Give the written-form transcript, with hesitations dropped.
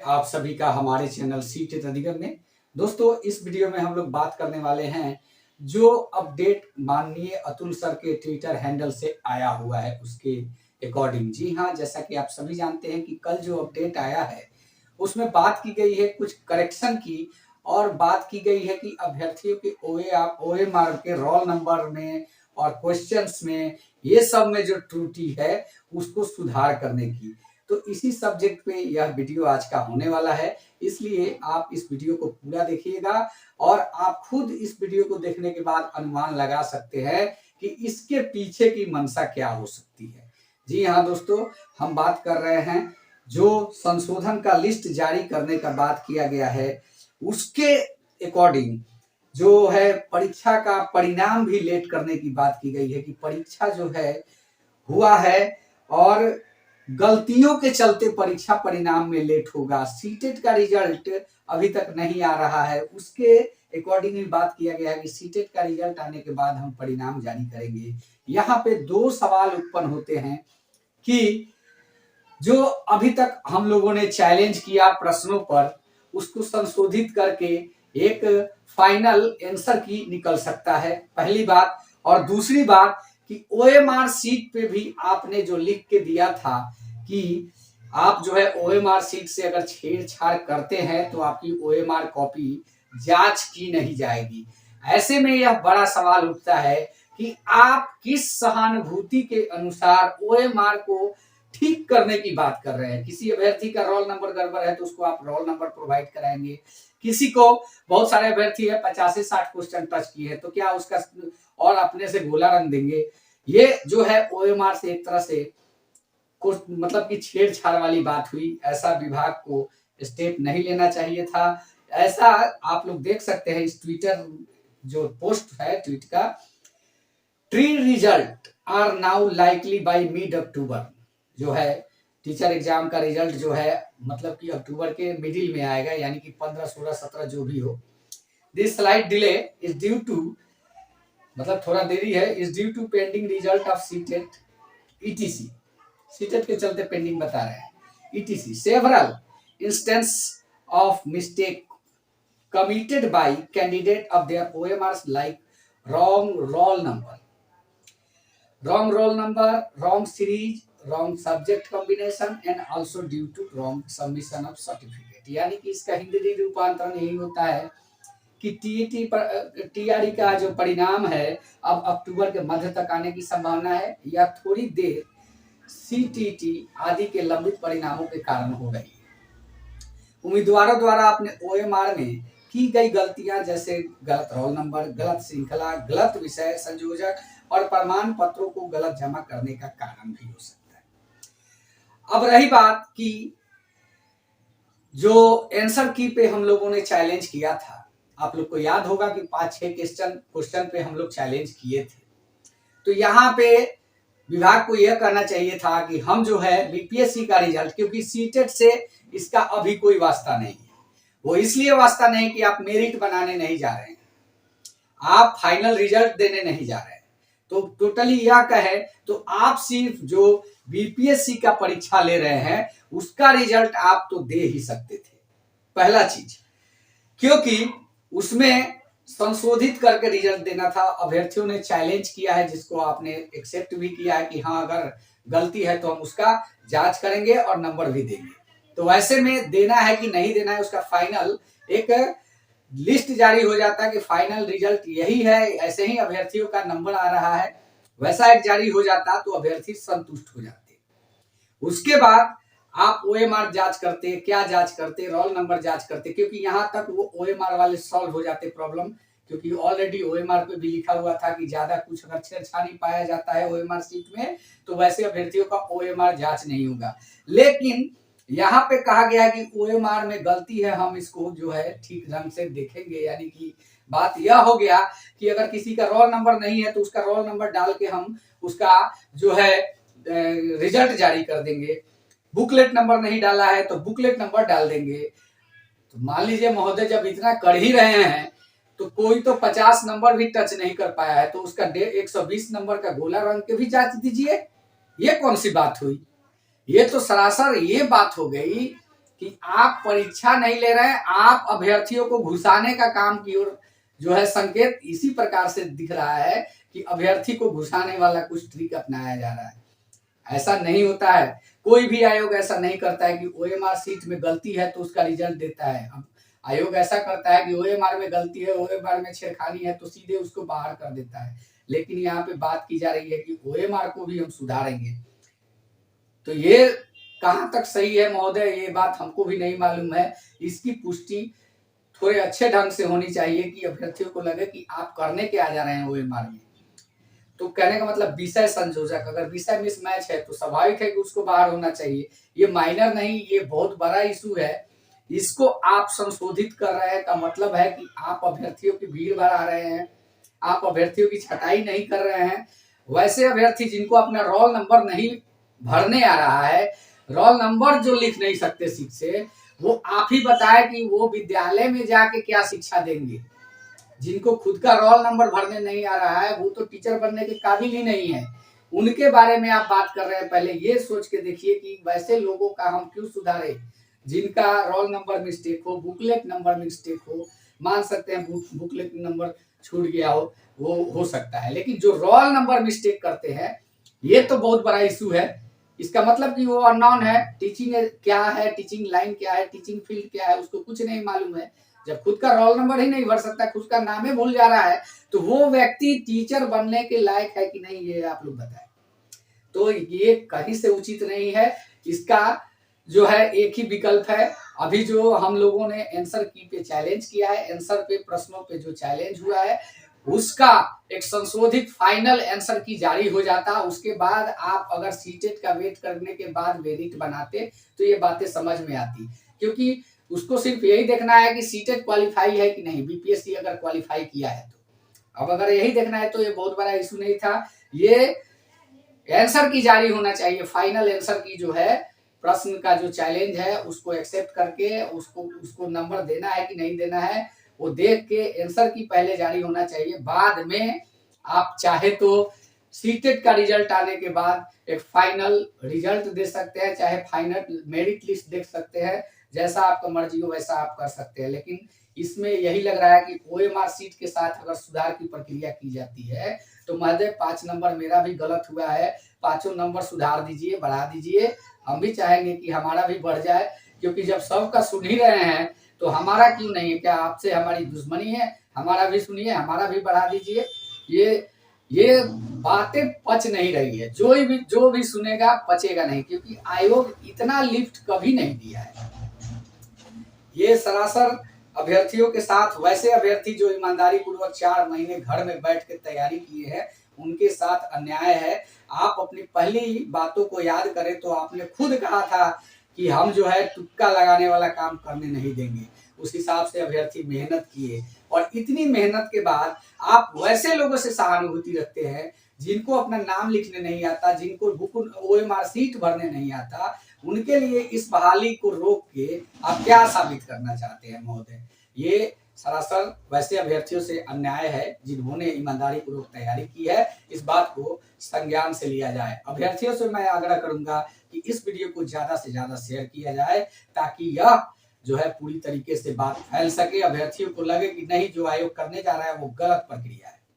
आप सभी का हमारे चैनल सीटेट अधिगम में। दोस्तों, इस वीडियो में हम लोग बात करने वाले हैं जो अपडेट माननीय अतुल सर के ट्विटर हैंडल से आया हुआ है उसके अकॉर्डिंग। जी हाँ, जैसा कि आप सभी जानते हैं कि कल जो अपडेट आया है उसमें बात की गई है कुछ करेक्शन की, और बात की गई है कि अभ्यर्थियों के OMR के रोल नंबर में और क्वेश्चंस में, ये सब में जो त्रुटि है उसको सुधार करने की। तो इसी सब्जेक्ट पे यह वीडियो आज का होने वाला है, इसलिए आप इस वीडियो को पूरा देखिएगा और आप खुद इस वीडियो को देखने के बाद अनुमान लगा सकते हैं कि इसके पीछे की मंशा क्या हो सकती है। जी हाँ दोस्तों, हम बात कर रहे हैं जो संशोधन का लिस्ट जारी करने का बात किया गया है उसके अकॉर्डिंग जो है परीक्षा का परिणाम भी लेट करने की बात की गई है कि परीक्षा जो है हुआ है और गलतियों के चलते परीक्षा परिणाम में लेट होगा। सीटेट का रिजल्ट अभी तक नहीं आ रहा है, उसके अकॉर्डिंग भी बात किया गया है कि सीटेट का रिजल्ट आने के बाद हम परिणाम जारी करेंगे। यहाँ पे दो सवाल उत्पन्न होते हैं कि जो अभी तक हम लोगों ने चैलेंज किया प्रश्नों पर, उसको संशोधित करके एक फाइनल आंसर की निकल सकता है, पहली बात। और दूसरी बात कि OMR सीट पे भी आपने जो लिख के दिया था कि आप जो है OMR सीट से अगर छेड़छाड़ करते हैं तो आपकी OMR कॉपी जांच की नहीं जाएगी। ऐसे में यह बड़ा सवाल उठता है कि आप किस सहानुभूति के अनुसार OMR को ठीक करने की बात कर रहे हैं। किसी अभ्यर्थी का रोल नंबर गड़बड़ है तो उसको आप रोल नंबर प्रोवाइड कराएंगे, किसी को बहुत सारे अभ्यर्थी है 50 से 60 क्वेश्चन टच किए हैं तो क्या उसका और अपने से गोला रंग देंगे। ये जो है OMR से एक तरह से मतलब कि छेड़छाड़ वाली बात हुई। ऐसा विभाग को स्टेप नहीं लेना चाहिए था। ऐसा आप लोग देख सकते हैं इस ट्विटर जो पोस्ट है ट्वीट का, TRE result are now likely by mid October. जो है टीचर एग्जाम का रिजल्ट जो है मतलब कि अक्टूबर के मिडिल में आएगा, यानी कि 15, 16, 17 जो भी हो। This slight delay is due to, मतलब थोड़ा देरी है, is due to pending result of CTET ETC। CTET के चलते पेंडिंग बता रहे हैं ETC। Several instances of mistake committed by candidate of their OMRs like wrong roll number, wrong series, wrong subject combination and also due to wrong submission of certificate। यानी कि इसका हिंदी रूपांतरण यही होता है कि TRE का जो परिणाम है अब अक्टूबर के मध्य तक आने की संभावना है या थोड़ी देर CTT आदि के लंबित परिणामों के कारण हो रही है। उम्मीदवारों द्वारा अपने OMR में की गई गलतियां जैसे गलत रोल नंबर, गलत श्रृंखला, गलत विषय संयोजक और प्रमाण पत्रों को गलत जमा करने का कारण भी हो सकता है। अब रही बात कि जो आंसर की पे हम लोगों ने चैलेंज किया था, आप लोग को याद होगा कि 5-6 क्वेश्चन पे हम लोग चैलेंज किए थे। तो यहाँ पे विभाग को यह करना चाहिए था कि हम जो है BPSC का रिजल्ट, क्योंकि सीटेट से इसका अभी कोई वास्ता नहीं है, वो इसलिए वास्ता नहीं कि आप मेरिट बनाने नहीं जा रहे हैं, आप फाइनल रिजल्ट देने नहीं जा रहे हैं। तो टोटली यह कहे तो आप सिर्फ जो BPSC का परीक्षा ले रहे हैं उसका रिजल्ट आप तो दे ही सकते थे, पहला चीज, क्योंकि उसमें संशोधित करके रिजल्ट देना था। अभ्यर्थियों ने चैलेंज किया है जिसको आपने एक्सेप्ट भी किया है कि हाँ अगर गलती है तो हम उसका जांच करेंगे और नंबर भी देंगे। तो वैसे में देना है कि नहीं देना है उसका फाइनल एक लिस्ट जारी हो जाता है कि फाइनल रिजल्ट यही है, ऐसे ही अभ्यर्थियों का नंबर आ रहा है, वैसा एक जारी हो जाता तो अभ्यर्थी संतुष्ट हो जाते। उसके बाद आप OMR जांच करते, क्या जांच करते, रोल नंबर जांच करते, क्योंकि यहां तक वो OMR वाले सॉल्व हो जाते प्रॉब्लम, क्योंकि ऑलरेडी OMR पे भी लिखा हुआ था कि ज्यादा कुछ अगर छेड़छाड़ी पाया जाता है OMR सीट में तो वैसे अभ्यर्थियों का OMR जांच नहीं होगा। लेकिन यहाँ पे कहा गया है कि OMR में गलती है, हम इसको जो है ठीक ढंग से देखेंगे। यानी कि बात यह हो गया कि अगर किसी का रोल नंबर नहीं है तो उसका रोल नंबर डाल के हम उसका जो है रिजल्ट जारी कर देंगे। बुकलेट नंबर नहीं डाला है तो बुकलेट नंबर डाल देंगे। तो मान लीजिए महोदय जब इतना कर ही रहे हैं तो कोई तो 50 नंबर भी टच नहीं कर पाया है तो उसका 120 नंबर का गोला रंग के भी जांच दीजिए। ये कौन सी बात हुई? ये तो सरासर ये बात हो गई कि आप परीक्षा नहीं ले रहे हैं, आप अभ्यर्थियों को घुसाने का काम की ओर जो है संकेत इसी प्रकार से दिख रहा है कि अभ्यर्थी को घुसाने वाला कुछ ट्रिक अपनाया जा रहा है। ऐसा नहीं होता है, कोई भी आयोग ऐसा नहीं करता है कि ओएमआर सीट में गलती है तो उसका रिजल्ट देता है। अब आयोग ऐसा करता है कि ओएमआर में गलती है, ओएमआर में छेड़खानी है तो सीधे उसको बाहर कर देता है। लेकिन यहाँ पे बात की जा रही है कि ओएमआर को भी हम सुधारेंगे, तो ये कहां तक सही है महोदय, ये बात हमको भी नहीं मालूम है। इसकी पुष्टि थोड़े अच्छे ढंग से होनी चाहिए कि अभ्यर्थियों को लगे कि आप करने क्या जा रहे हैं ओएमआर में। तो कहने का मतलब विषय संयोजक, अगर विषय मिसमैच है तो स्वाभाविक है कि उसको बाहर होना चाहिए। ये माइनर नहीं, ये बहुत बड़ा इशू है। इसको आप संशोधित कर रहे हैं का मतलब है कि आप अभ्यर्थियों की भीड़ बढ़ा रहे हैं, आप अभ्यर्थियों की छटाई नहीं कर रहे हैं। वैसे अभ्यर्थी जिनको अपना रोल नंबर नहीं भरने आ रहा है, रोल नंबर जो लिख नहीं सकते सीट से, वो आप ही बताए कि वो विद्यालय में जाके क्या शिक्षा देंगे। जिनको खुद का रोल नंबर भरने नहीं आ रहा है वो तो टीचर बनने के काबिल ही नहीं है, उनके बारे में आप बात कर रहे हैं। पहले ये सोच के देखिए कि वैसे लोगों का हम क्यों सुधारे जिनका रोल नंबर मिस्टेक हो, बुकलेट नंबर मिस्टेक हो, मान सकते हैं बुकलेट नंबर छूट गया हो, वो हो सकता है, लेकिन जो रोल नंबर मिस्टेक करते हैं ये तो बहुत बड़ा इशू है। इसका मतलब कि वो अननोन है, टीचिंग क्या है, टीचिंग लाइन क्या है, टीचिंग फील्ड क्या है, उसको कुछ नहीं मालूम है। जब खुद का रोल नंबर ही नहीं भर सकता, खुद का नाम ही भूल जा रहा है, तो वो व्यक्ति टीचर बनने के लायक है कि नहीं, ये आप लोग बताएं। तो ये कहीं से उचित नहीं है। इसका जो है एक ही विकल्प है। अभी जो हम लोगों ने आंसर की पे चैलेंज किया है, आंसर पे प्रश्नों पे जो चैलेंज हुआ है उसका एक संशोधित फाइनल आंसर की जारी हो जाता, उसके बाद आप अगर सीटेट का वेट करने के बाद मेरिट बनाते तो ये बातें समझ में आती। क्योंकि उसको सिर्फ यही देखना है कि सीटेट क्वालिफाई है कि नहीं, बीपीएससी अगर क्वालिफाई किया है तो। अब अगर यही देखना है तो ये बहुत बड़ा इशू नहीं था। ये आंसर की जारी होना चाहिए, फाइनल आंसर की जो है प्रश्न का जो चैलेंज है उसको एक्सेप्ट करके उसको नंबर देना है कि नहीं देना है वो देख के आंसर की पहले जारी होना चाहिए। बाद में आप चाहे तो सीटेट का रिजल्ट आने के बाद एक फाइनल रिजल्ट दे सकते हैं, चाहे फाइनल मेरिट लिस्ट देख सकते हैं, जैसा आपका मर्जी हो वैसा आप कर सकते हैं। लेकिन इसमें यही लग रहा है कि ओएमआर सीट के साथ अगर सुधार की प्रक्रिया की जाती है तो महोदय 5 नंबर मेरा भी गलत हुआ है, 5 नंबर सुधार दीजिए, बढ़ा दीजिए। हम भी चाहेंगे कि हमारा भी बढ़ जाए, क्योंकि जब सबका सुन ही रहे हैं तो हमारा क्यों नहीं है, क्या आपसे हमारी दुश्मनी है? हमारा भी सुनिए, हमारा भी बढ़ा दीजिए। ये बातें पच नहीं रही है, जो भी सुनेगा पचेगा नहीं, क्योंकि आयोग इतना लिफ्ट कभी नहीं दिया है। ये सरासर अभ्यर्थियों के साथ, वैसे अभ्यर्थी जो ईमानदारी पूर्वक 4 महीने घर में बैठ के तैयारी किए हैं उनके साथ अन्याय है। आप अपनी पहली बातों को याद करें तो आपने खुद कहा था कि हम जो है तुक्का लगाने वाला काम करने नहीं देंगे। उस हिसाब से अभ्यर्थी मेहनत किए और इतनी मेहनत के बाद आप वैसे लोगों से सहानुभूति रखते हैं जिनको अपना नाम लिखने नहीं आता, जिनको बुक ओएमआर सीट भरने नहीं आता, उनके लिए इस बहाली को रोक के आप क्या साबित करना चाहते हैं महोदय? ये सरासर वैसे अभ्यर्थियों से अन्याय है जिन्होंने ईमानदारी पूर्वक तैयारी की है। इस बात को संज्ञान से लिया जाए। अभ्यर्थियों से मैं आग्रह करूंगा कि इस वीडियो को ज्यादा से ज्यादा शेयर किया जाए ताकि यह जो है पूरी तरीके से बात फैल सके, अभ्यर्थियों को लगे कि नहीं जो आयोग करने जा रहा है वो गलत प्रक्रिया है।